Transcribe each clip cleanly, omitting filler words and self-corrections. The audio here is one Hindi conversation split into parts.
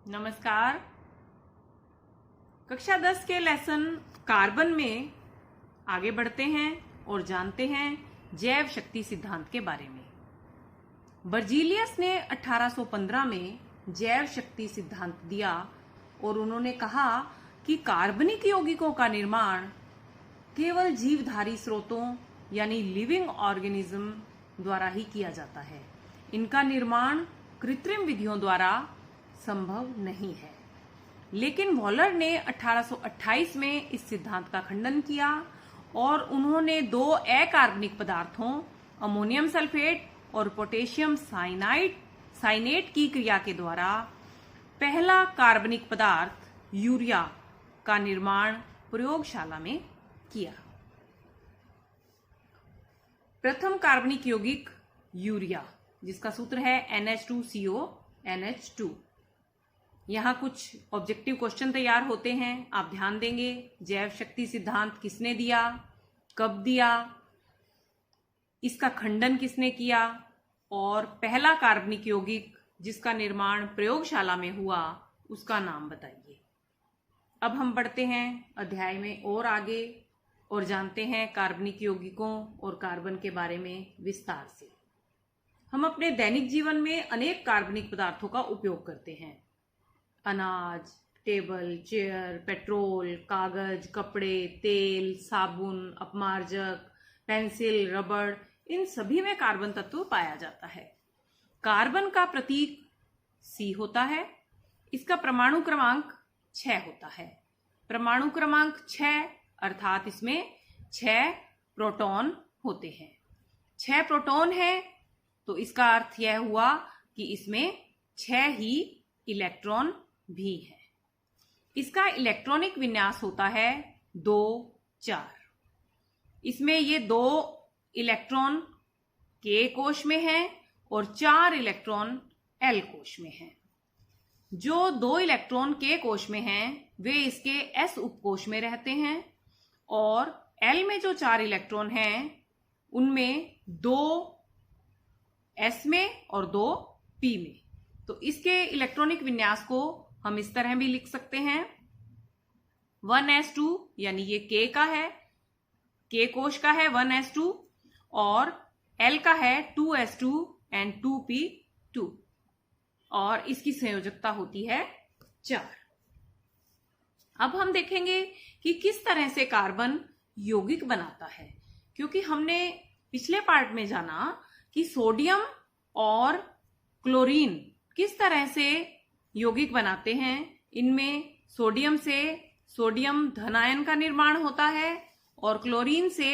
नमस्कार। कक्षा 10 के लेसन कार्बन में आगे बढ़ते हैं और जानते हैं जैव शक्ति सिद्धांत के बारे में। बर्जीलियस ने 1815 में जैव शक्ति सिद्धांत दिया और उन्होंने कहा कि कार्बनिक यौगिकों का निर्माण केवल जीवधारी स्रोतों यानी लिविंग ऑर्गेनिज्म द्वारा ही किया जाता है। इनका निर्माण कृत्रिम विधियों द्वारा संभव नहीं है। लेकिन वॉलर ने 1828 में इस सिद्धांत का खंडन किया और उन्होंने दो अकार्बनिक पदार्थों अमोनियम सल्फेट और पोटेशियम साइनेट की क्रिया के द्वारा पहला कार्बनिक पदार्थ यूरिया का निर्माण प्रयोगशाला में किया। प्रथम कार्बनिक यौगिक यूरिया, जिसका सूत्र है NH2CO NH2। यहाँ कुछ ऑब्जेक्टिव क्वेश्चन तैयार होते हैं, आप ध्यान देंगे। जैव शक्ति सिद्धांत किसने दिया, कब दिया, इसका खंडन किसने किया, और पहला कार्बनिक यौगिक जिसका निर्माण प्रयोगशाला में हुआ उसका नाम बताइए। अब हम बढ़ते हैं अध्याय में और आगे और जानते हैं कार्बनिक यौगिकों और कार्बन के बारे में विस्तार से। हम अपने दैनिक जीवन में अनेक कार्बनिक पदार्थों का उपयोग करते हैं। अनाज, टेबल, चेयर, पेट्रोल, कागज, कपड़े, तेल, साबुन, अपमार्जक, पेंसिल, रबड़, इन सभी में कार्बन तत्व पाया जाता है। कार्बन का प्रतीक C होता है। इसका परमाणु क्रमांक 6 होता है। परमाणु क्रमांक 6 अर्थात इसमें 6 प्रोटॉन होते हैं। 6 प्रोटॉन है तो इसका अर्थ यह हुआ कि इसमें 6 ही इलेक्ट्रॉन भी है। इसका इलेक्ट्रॉनिक विन्यास होता है 2-4। इसमें ये 2 इलेक्ट्रॉन K कोश में हैं और 4 इलेक्ट्रॉन L कोश में हैं। जो 2 इलेक्ट्रॉन K कोश में हैं वे इसके S उपकोश में रहते हैं और L में जो 4 इलेक्ट्रॉन हैं उनमें 2 S में और 2 P में। तो इसके इलेक्ट्रॉनिक विन्यास को हम इस तरह भी लिख सकते हैं 1s2, यानी ये K का है, K कोश का है 1s2 और L का है 2s2 एंड 2p2 और इसकी संयोजकता होती है 4। अब हम देखेंगे कि किस तरह से कार्बन यौगिक बनाता है, क्योंकि हमने पिछले पार्ट में जाना कि सोडियम और क्लोरीन किस तरह से यौगिक बनाते हैं। इनमें सोडियम से सोडियम धन आयन का निर्माण होता है और क्लोरीन से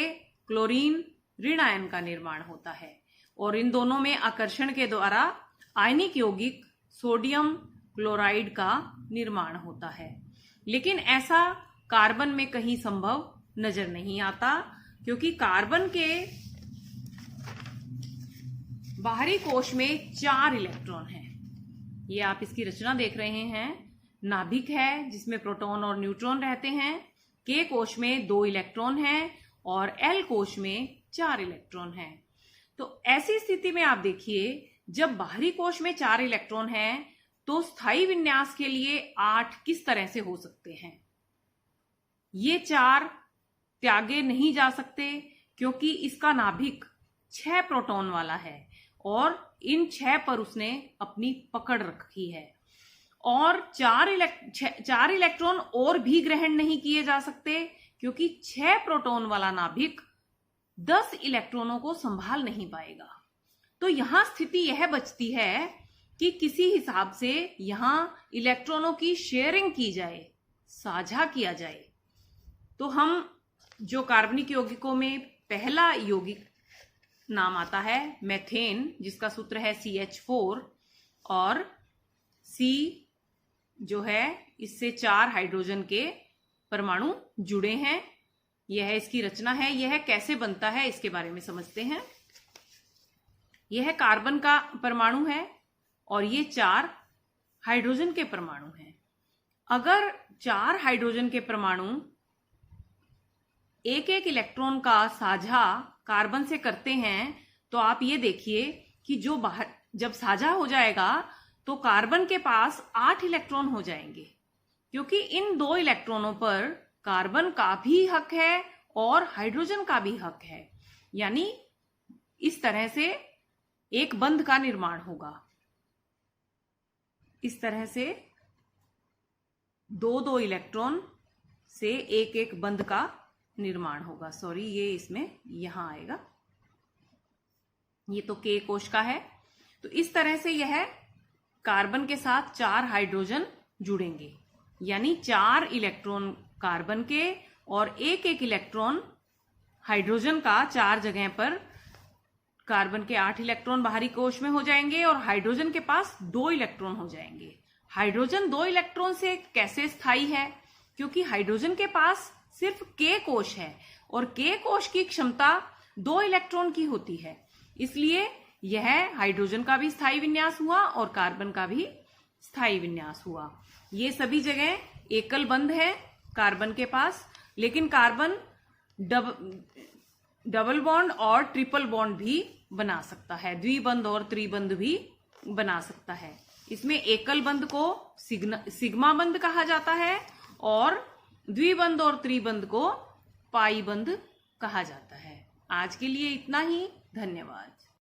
क्लोरीन ऋण आयन का निर्माण होता है और इन दोनों में आकर्षण के द्वारा आयनिक यौगिक सोडियम क्लोराइड का निर्माण होता है। लेकिन ऐसा कार्बन में कहीं संभव नजर नहीं आता, क्योंकि कार्बन के बाहरी कोश में 4 इलेक्ट्रॉन हैं। ये आप इसकी रचना देख रहे हैं। नाभिक है जिसमें प्रोटॉन और न्यूट्रॉन रहते हैं। K कोश में 2 इलेक्ट्रॉन हैं और L कोश में 4 इलेक्ट्रॉन हैं। तो ऐसी स्थिति में आप देखिए, जब बाहरी कोश में 4 इलेक्ट्रॉन हैं तो स्थायी विन्यास के लिए 8 किस तरह से हो सकते हैं। ये 4 त्यागे नहीं जा सकते क्योंकि इसका नाभिक 6 प्रोटॉन वाला है और इन 6 पर उसने अपनी पकड़ रखी है और 4 इलेक्ट्रॉन और भी ग्रहण नहीं किए जा सकते क्योंकि 6 प्रोटॉन वाला नाभिक 10 इलेक्ट्रॉनों को संभाल नहीं पाएगा। तो यहां स्थिति यह बचती है कि किसी हिसाब से यहां इलेक्ट्रॉनों की शेयरिंग की जाए, साझा किया जाए। तो हम जो कार्बनिक यौगिकों में पहला यौगिक नाम आता है मेथेन, जिसका सूत्र है CH4 और C जो है इससे 4 हाइड्रोजन के परमाणु जुड़े हैं। यह इसकी रचना है। यह कैसे बनता है इसके बारे में समझते हैं। यह कार्बन का परमाणु है और ये 4 हाइड्रोजन के परमाणु हैं। अगर 4 हाइड्रोजन के परमाणु एक इलेक्ट्रॉन का साझा कार्बन से करते हैं तो आप ये देखिए कि जो बाहर जब साझा हो जाएगा तो कार्बन के पास 8 इलेक्ट्रॉन हो जाएंगे, क्योंकि इन 2 इलेक्ट्रॉनों पर कार्बन का भी हक है और हाइड्रोजन का भी हक है। यानी इस तरह से एक बंध का निर्माण होगा। इस तरह से 2 इलेक्ट्रॉन से एक बंध का निर्माण होगा। सॉरी, ये इसमें यहां आएगा, ये तो K कोश का है। तो इस तरह से यह कार्बन के साथ 4 हाइड्रोजन जुड़ेंगे, यानी 4 इलेक्ट्रॉन कार्बन के और एक इलेक्ट्रॉन हाइड्रोजन का 4 जगह पर। कार्बन के 8 इलेक्ट्रॉन बाहरी कोश में हो जाएंगे और हाइड्रोजन के पास 2 इलेक्ट्रॉन हो जाएंगे। हाइड्रोजन 2 इलेक्ट्रॉन से कैसे स्थायी है? क्योंकि हाइड्रोजन के पास सिर्फ K कोश है और K कोश की क्षमता 2 इलेक्ट्रॉन की होती है, इसलिए यह हाइड्रोजन का भी स्थायी विन्यास हुआ और कार्बन का भी स्थायी विन्यास हुआ। ये सभी जगह एकल बंध है कार्बन के पास, लेकिन कार्बन डबल बॉन्ड और ट्रिपल बॉन्ड भी बना सकता है, द्विबंध और त्रिबंध भी बना सकता है। इसमें एकल बंध को सिग्मा बंध कहा जाता है और द्विबंध और त्रिबंध को पाई बंध कहा जाता है। आज के लिए इतना ही, धन्यवाद।